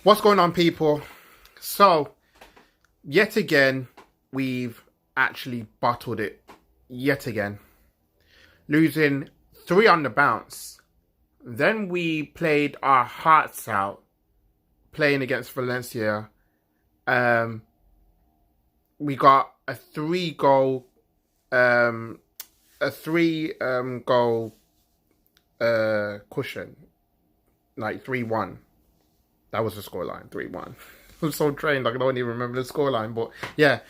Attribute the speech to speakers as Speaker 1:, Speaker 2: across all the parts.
Speaker 1: What's going on, people? So, yet again, we've actually bottled it. Yet again. Losing 3 on the bounce. Then we played our hearts out playing against Valencia. Um, we got a 3 goal, a 3 goal cushion, like 3-1. That was the scoreline, 3-1. I'm so trained, like, I don't even remember the scoreline, but yeah.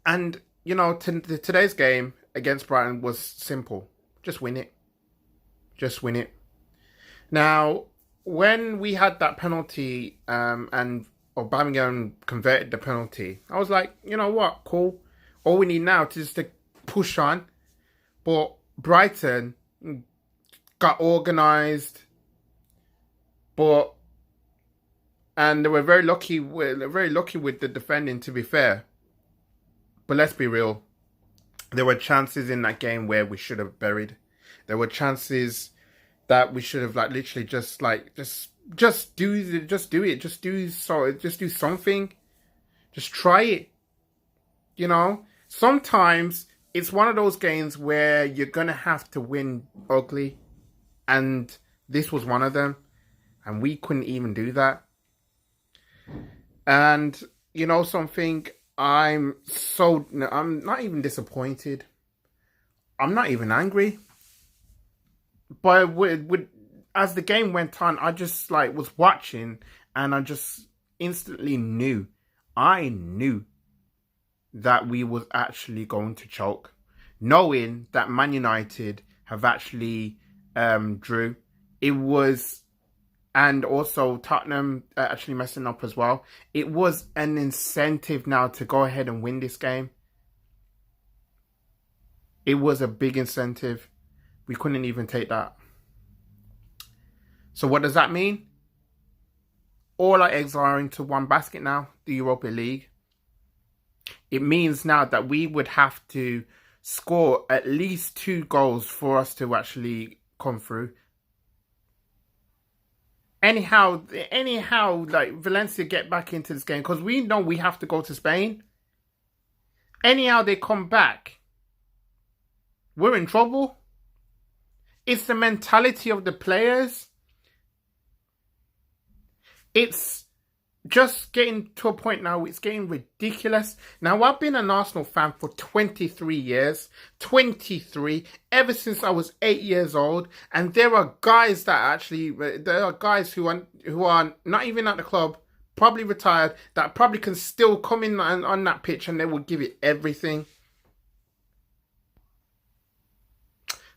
Speaker 1: And, you know, today's game against Brighton was simple. Just win it. Just win it. Now, when we had that penalty and Aubameyang converted the penalty, I was like, you know what, cool. All we need now is just to push on. But Brighton got organised, and they were very lucky. Very lucky with the defending, to be fair. But let's be real. There were chances in that game where we should have buried. There were chances that we should have literally just do it. Just do something. Just try it. You know, sometimes it's one of those games where you're gonna have to win ugly, and this was one of them, and we couldn't even do that. And you know something, I'm not even disappointed. I'm not even angry. But as the game went on, I just was watching, and I just instantly knew. I knew that we was actually going to choke, knowing that Man United have actually drew. It was, and also Tottenham actually messing up as well. It was an incentive now to go ahead and win this game. It was a big incentive. We couldn't even take that. So what does that mean? All our eggs are into one basket now, the Europa League. It means now that we would have to score at least 2 goals for us to actually come through. Anyhow, Valencia get back into this game, because we know we have to go to Spain. Anyhow, they come back, we're in trouble. It's the mentality of the players. It's just getting to a point now, it's getting ridiculous. Now, I've been an Arsenal fan for 23 years. 23, ever since I was 8 years old. And there are guys who are not even at the club, probably retired, that probably can still come in on that pitch and they will give it everything.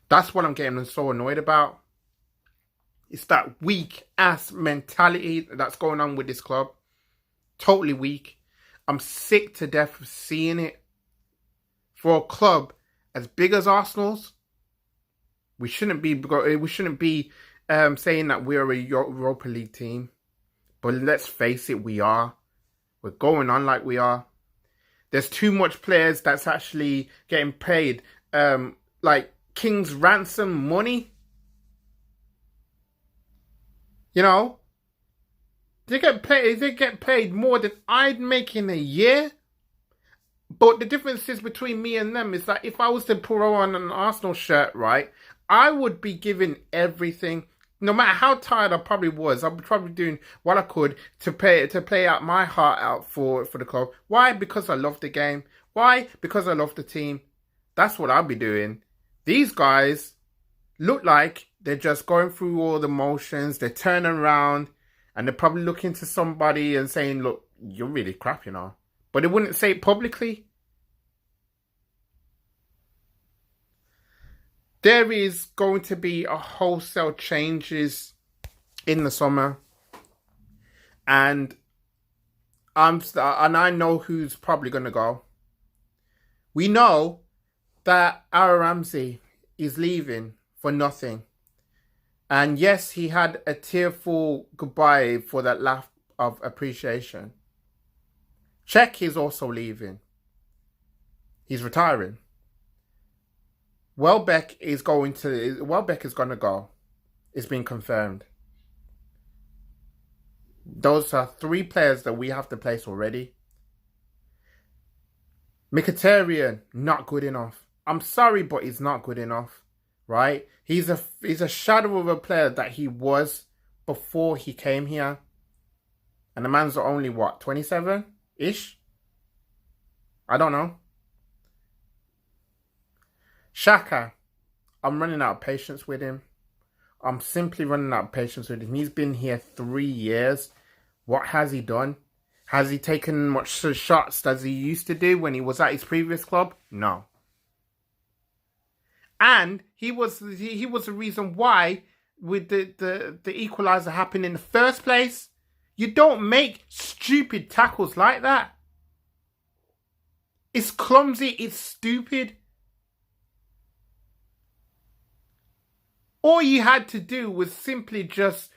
Speaker 1: That's what I'm getting so annoyed about. It's that weak-ass mentality that's going on with this club. Totally weak. I'm sick to death of seeing it. For a club as big as Arsenal's, we shouldn't be saying that we're a Europa League team. But let's face it, we are. We're going on like we are. There's too much players that's actually getting paid like King's ransom money. You know, they get paid more than I'd make in a year. But the difference is between me and them is that if I was to put on an Arsenal shirt, right, I would be giving everything. No matter how tired I probably was, I would probably doing what I could to play out my heart out for the club. Why? Because I love the game. Why? Because I love the team. That's what I'll be doing. These guys look like they're just going through all the motions. They're turning around and they're probably looking to somebody and saying, look, you're really crap, you know. But they wouldn't say it publicly. There is going to be a wholesale changes in the summer. And I know who's probably going to go. We know that Aaron Ramsey is leaving for nothing. And yes, he had a tearful goodbye for that laugh of appreciation. Czech is also leaving. He's retiring. Welbeck is going to go. It's been confirmed. Those are 3 players that we have to place already. Mkhitaryan, not good enough. I'm sorry, but he's not good enough, right? He's a shadow of a player that he was before he came here. And the man's only, what, 27-ish? I don't know. Xhaka, I'm running out of patience with him. I'm simply running out of patience with him. He's been here 3 years. What has he done? Has he taken much shots as he used to do when he was at his previous club? No. And he was the reason why with the equaliser happened in the first place. You don't make stupid tackles like that. It's clumsy. It's stupid. All you had to do was simply just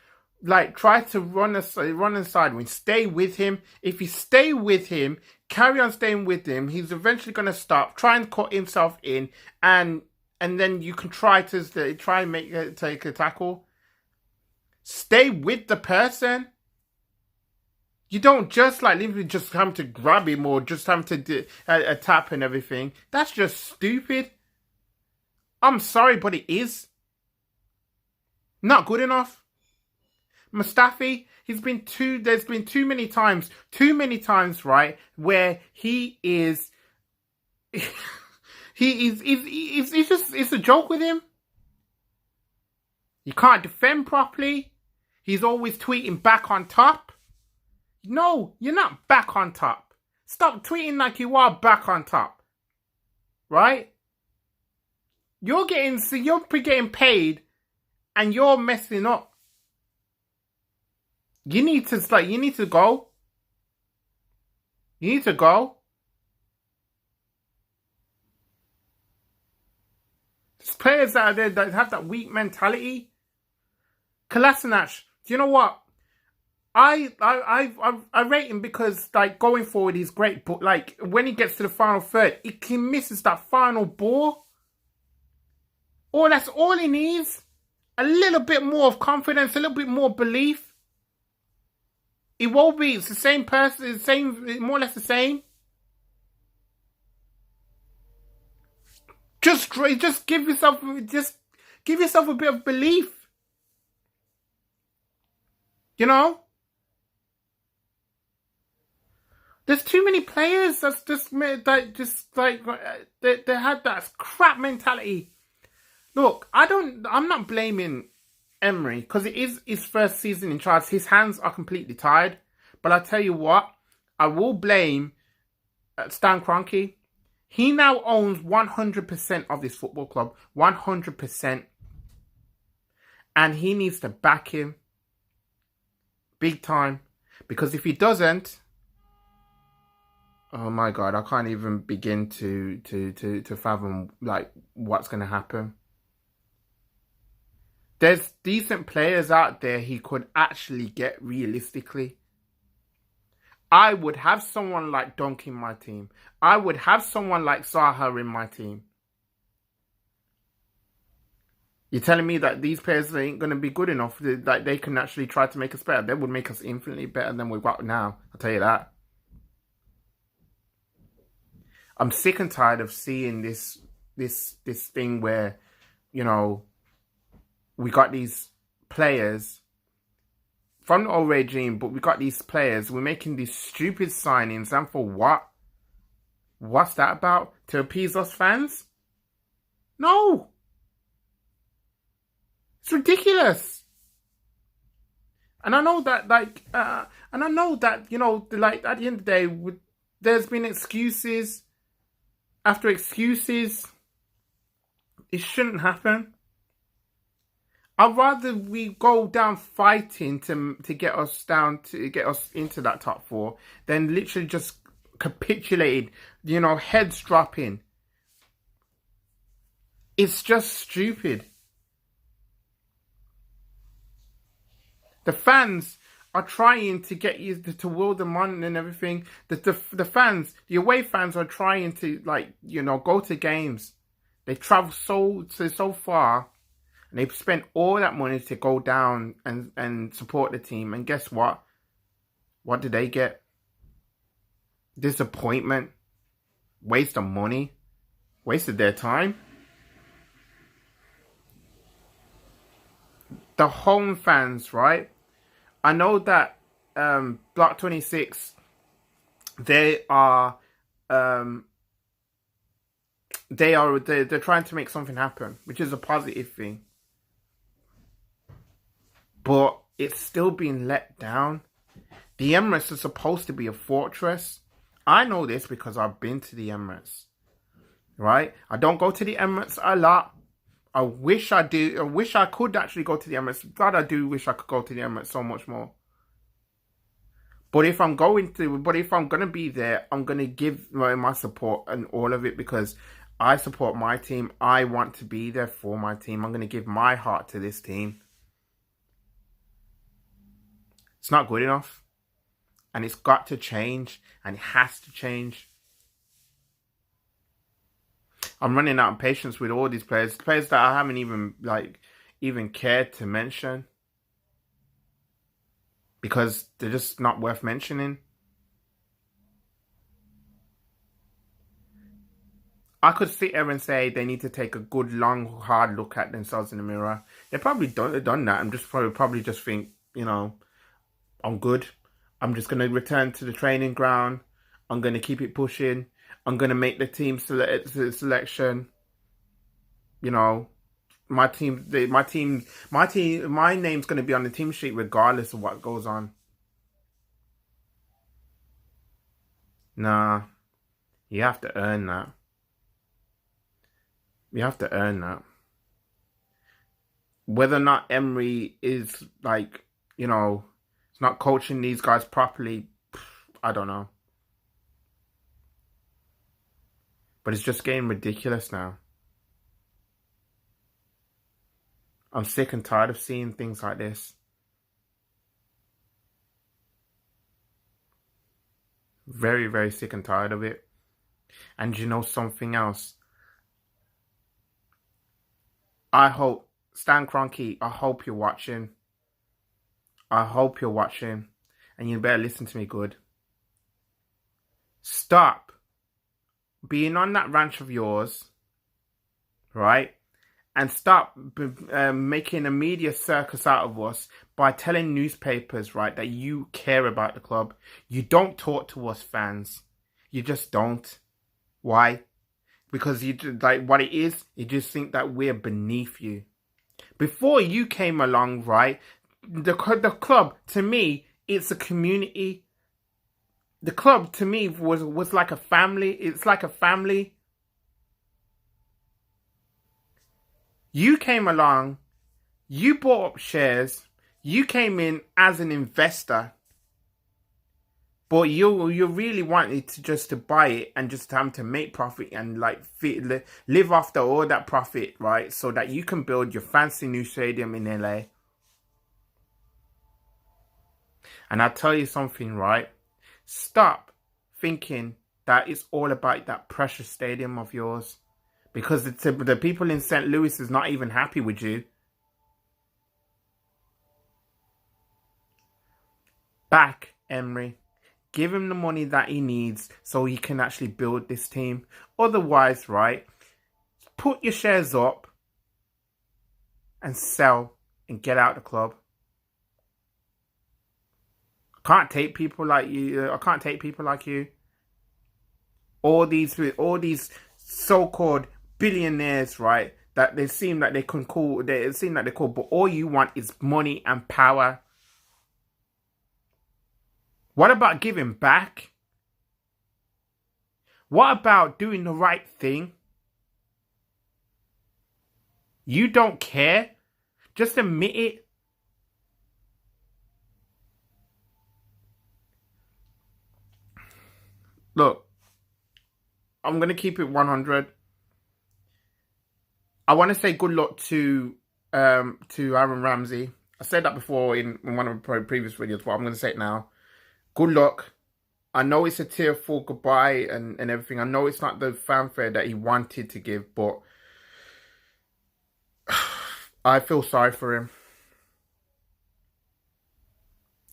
Speaker 1: try to run aside when stay with him. If you stay with him, carry on staying with him, he's eventually going to stop, try and cut himself in, and then you can try and take a tackle. Stay with the person. You don't just literally just have to grab him or just have to do a tap and everything. That's just stupid. I'm sorry, but it is not good enough. Mustafi, there's been too many times, right, where it's a joke with him. You can't defend properly. He's always tweeting back on top. No, you're not back on top. Stop tweeting like you are back on top. Right? You're getting paid and you're messing up. You need to go. You need to go. There's players out there that have that weak mentality. Kolasinac, do you know what? I rate him because going forward he's great, but when he gets to the final third, he misses that final ball. Oh, that's all he needs. A little bit more of confidence, a little bit more belief. It won't be. It's the same person, more or less the same. Just give yourself a bit of belief. You know? There's too many players they had that crap mentality. Look, I'm not blaming Emery because it is his first season in charge. His hands are completely tied. But I tell you what, I will blame Stan Kroenke. He now owns 100% of this football club. 100%. And he needs to back him big time. Because if he doesn't, oh my God, I can't even begin to fathom what's going to happen. There's decent players out there he could actually get realistically. I would have someone like Dunk in my team. I would have someone like Zaha in my team. You're telling me that these players ain't going to be good enough that they can actually try to make us better? They would make us infinitely better than we've got now. I'll tell you that. I'm sick and tired of seeing this thing where, we got these players from the old regime, but we got these players. We're making these stupid signings, and for what? What's that about? To appease us fans? No. It's ridiculous. And I know that, at the end of the day, there's been excuses after excuses. It shouldn't happen. I'd rather we go down fighting to get us into that top 4 than literally just capitulated, heads dropping. It's just stupid. The fans are trying to get you to will them on and everything. The fans, the away fans are trying to go to games. They travel so far. And they've spent all that money to go down and support the team. And guess what? What did they get? Disappointment, waste of money, wasted their time. The home fans, right? I know that Block 26, they are they're trying to make something happen, which is a positive thing. But it's still being let down. The Emirates is supposed to be a fortress. I know this because I've been to the Emirates, right? I don't go to the Emirates a lot. I wish I do. I wish I could actually go to the Emirates. God, I do wish I could go to the Emirates so much more. But if I'm gonna be there, I'm gonna give my support and all of it because I support my team. I want to be there for my team. I'm gonna give my heart to this team. It's not good enough. And it's got to change. And it has to change. I'm running out of patience with all these players. Players that I haven't even cared to mention. Because they're just not worth mentioning. I could sit there and say they need to take a good, long, hard look at themselves in the mirror. They probably done that. I'm just probably just think, I'm good. I'm just going to return to the training ground. I'm going to keep it pushing. I'm going to make the team selection. My name's going to be on the team sheet regardless of what goes on. Nah, you have to earn that. You have to earn that. Whether or not Emery is it's not coaching these guys properly, I don't know. But it's just getting ridiculous now. I'm sick and tired of seeing things like this. Very, very sick and tired of it. And you know something else? I hope, Stan Kroenke, I hope you're watching. I hope you're watching. And you better listen to me good. Stop being on that ranch of yours, right? And stop making a media circus out of us by telling newspapers, right, that you care about the club. You don't talk to us fans. You just don't. Why? Because what it is, you just think that we're beneath you. Before you came along, right, the club, to me, it's a community. The club, to me, was like a family. It's like a family. You came along, you bought up shares, you came in as an investor, but you really wanted to buy it and just time to make profit and live after all that profit, right? So that you can build your fancy new stadium in LA. And I'll tell you something, right? Stop thinking that it's all about that precious stadium of yours. Because the people in St. Louis is not even happy with you. Back Emery. Give him the money that he needs so he can actually build this team. Otherwise, right, put your shares up and sell and get out of the club. I can't take people like you. I can't take people like you. All these so-called billionaires, right? That they seem like they can call. They seem like they're cool, but all you want is money and power. What about giving back? What about doing the right thing? You don't care? Just admit it. Look, I'm going to keep it 100. I want to say good luck to Aaron Ramsey. I said that before in one of the previous videos, but I'm going to say it now. Good luck. I know it's a tearful goodbye and everything. I know it's not the fanfare that he wanted to give, but I feel sorry for him.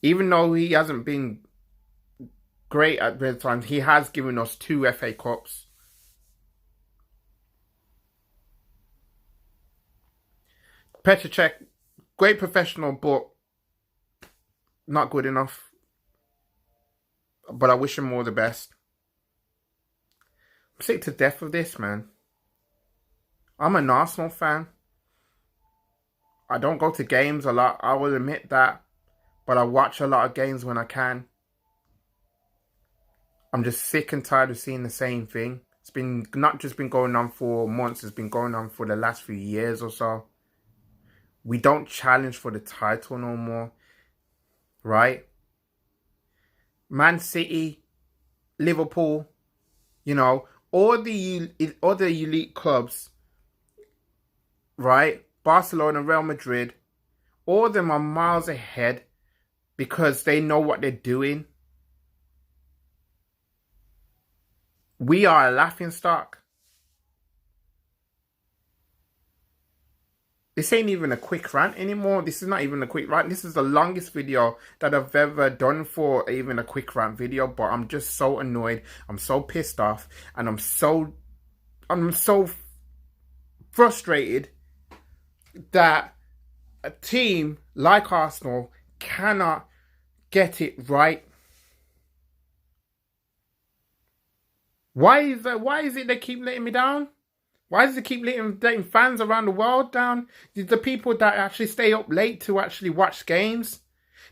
Speaker 1: Even though he hasn't been great at various times. He has given us 2 FA Cups. Petr Cech, great professional, but not good enough. But I wish him all the best. I'm sick to death of this, man. I'm an Arsenal fan. I don't go to games a lot, I will admit that. But I watch a lot of games when I can. I'm just sick and tired of seeing the same thing. It's been not just been going on for months, it's been going on for the last few years or so. We don't challenge for the title no more, right? Man City, Liverpool, you know, all the other elite clubs, right? Barcelona, Real Madrid, all of them are miles ahead because they know what they're doing. We are a laughingstock. This ain't even a quick rant anymore. This is not even a quick rant. This is the longest video that I've ever done for even a quick rant video. But I'm just so annoyed. I'm so pissed off. And I'm so frustrated that a team like Arsenal cannot get it right. Why is that? Why is it they keep letting me down? Why does it keep letting fans around the world down? The people that actually stay up late to actually watch games.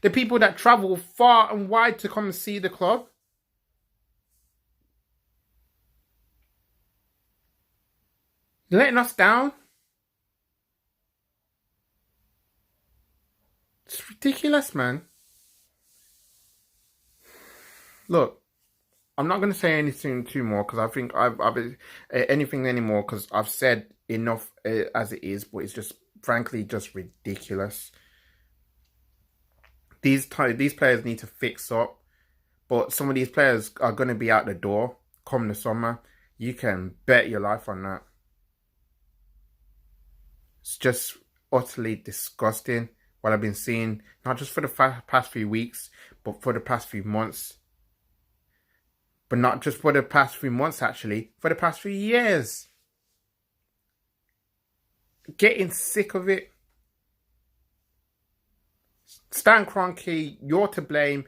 Speaker 1: The people that travel far and wide to come and see the club. You're letting us down. It's ridiculous, man. Look, I'm not going to say anything too more because I think I've anything anymore because I've said enough as it is, but it's just frankly just ridiculous. These players need to fix up, but some of these players are going to be out the door come the summer. You can bet your life on that. It's just utterly disgusting what I've been seeing, not just for the past few weeks, but for the past few months. But not just for the past few months, actually. For the past few years. Getting sick of it. Stan Kroenke, you're to blame.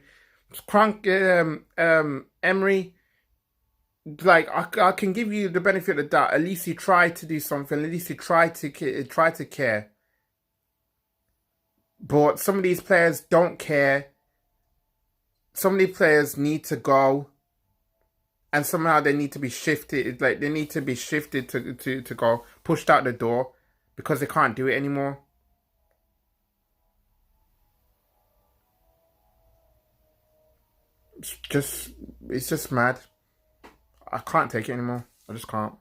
Speaker 1: Emery, like, I can give you the benefit of the doubt. At least he tried to do something. At least he tried to care. But some of these players don't care. Some of these players need to go. And somehow they need to be shifted, like they need to be shifted to go, pushed out the door because they can't do it anymore. It's just mad. I can't take it anymore. I just can't.